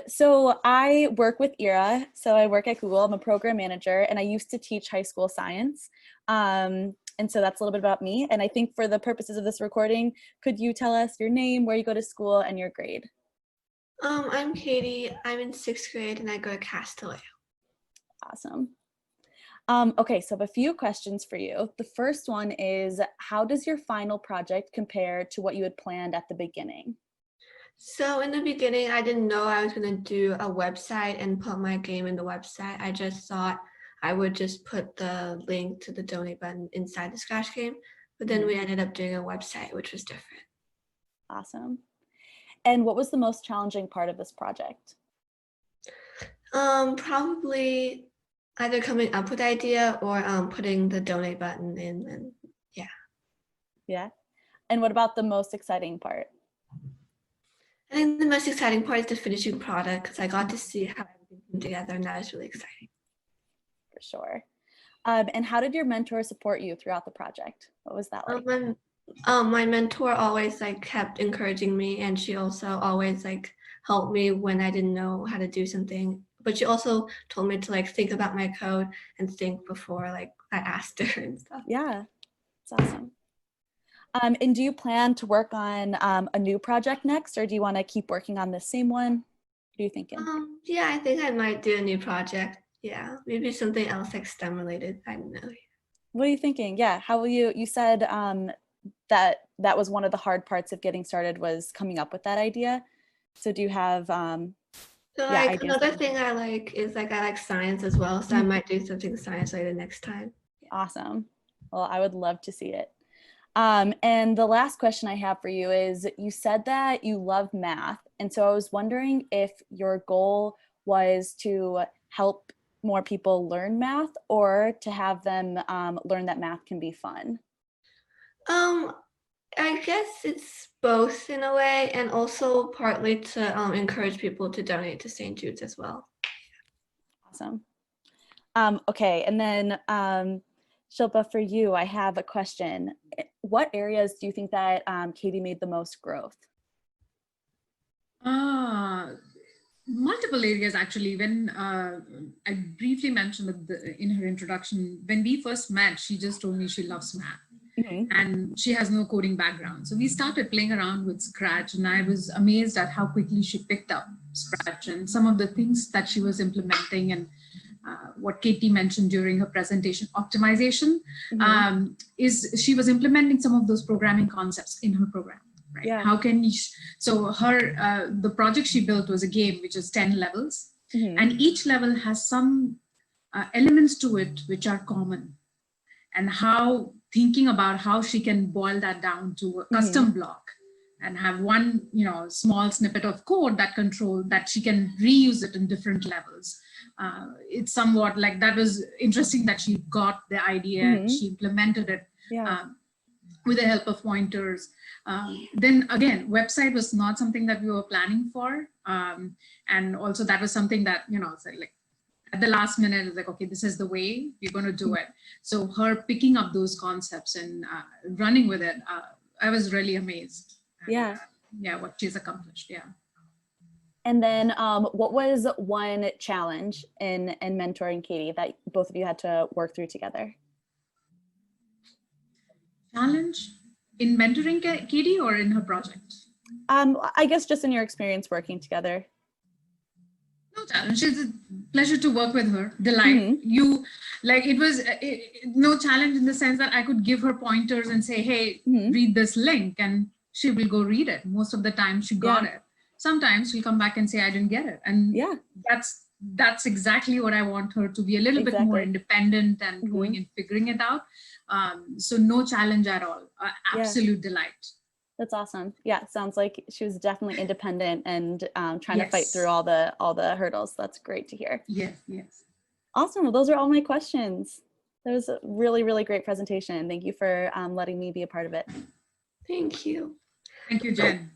So I work with IRA. So I work at Google. I'm a program manager, and I used to teach high school science. And so that's a little bit about me. And I think for the purposes of this recording, could you tell us your name, where you go to school, and your grade? I'm Katie. I'm in 6th grade and I go to Castilleja. Awesome. Okay, so I have a few questions for you. The first one is, how does your final project compare to what you had planned at the beginning? So in the beginning, I didn't know I was going to do a website and put my game in the website. I just thought I would just put the link to the donate button inside the Scratch game. But then we ended up doing a website, which was different. Awesome. And what was the most challenging part of this project? Probably either coming up with the idea or putting the donate button in, and yeah. Yeah. And what about the most exciting part? I think the most exciting part is the finishing product because I got to see how everything came together, and that was really exciting. For sure. And how did your mentor support you throughout the project? What was that like? My mentor always kept encouraging me, and she also always helped me when I didn't know how to do something. But she also told me to think about my code and think before I asked her and stuff. Yeah, it's awesome. And do you plan to work on a new project next, or do you want to keep working on the same one? What are you thinking? Yeah, I think I might do a new project. Yeah, maybe something else STEM related. I don't know. What are you thinking? Yeah, how will you said that was one of the hard parts of getting started, was coming up with that idea. So do you have So another thing I like is I like science as well. So I might do something science related next time. Awesome. Well, I would love to see it. And the last question I have for you is, you said that you love math. And so I was wondering if your goal was to help more people learn math, or to have them learn that math can be fun. I guess it's both in a way, and also partly to encourage people to donate to St. Jude's as well. Awesome. Okay, and then Shilpa, for you, I have a question. What areas do you think that Katie made the most growth? Multiple areas, actually. When I briefly mentioned in her introduction, when we first met, she just told me she loves math. And she has no coding background. So we started playing around with Scratch, and I was amazed at how quickly she picked up Scratch and some of the things that she was implementing, and what Katie mentioned during her presentation, optimization, is she was implementing some of those programming concepts in her program. Right? Yeah. How can you, so her, the project she built was a game which is 10 levels, and each level has some elements to it which are common, and how thinking about how she can boil that down to a custom block and have one, small snippet of code that she can reuse it in different levels. It's somewhat like, that was interesting that she got the idea and she implemented it with the help of pointers. Then again, website was not something that we were planning for. And also that was something that, at the last minute, it's like, okay, this is the way we're going to do it. So her picking up those concepts and running with it, I was really amazed. Yeah. What she's accomplished. Yeah. And then what was one challenge in mentoring Katie that both of you had to work through together? Challenge in mentoring Katie or in her project? I guess just in your experience working together. No challenge. It's a pleasure to work with her. Delight. It was no challenge in the sense that I could give her pointers and say, hey, read this link, and she will go read it. Most of the time she got it. Sometimes she'll come back and say, I didn't get it. And that's exactly what I want her to be, a little bit more independent and going and figuring it out. So no challenge at all. Absolute delight. That's awesome. Yeah, sounds like she was definitely independent and trying to fight through all the hurdles. That's great to hear. Yes. Awesome. Well, those are all my questions. That was a really, really great presentation. Thank you for letting me be a part of it. Thank you. Thank you, Jen.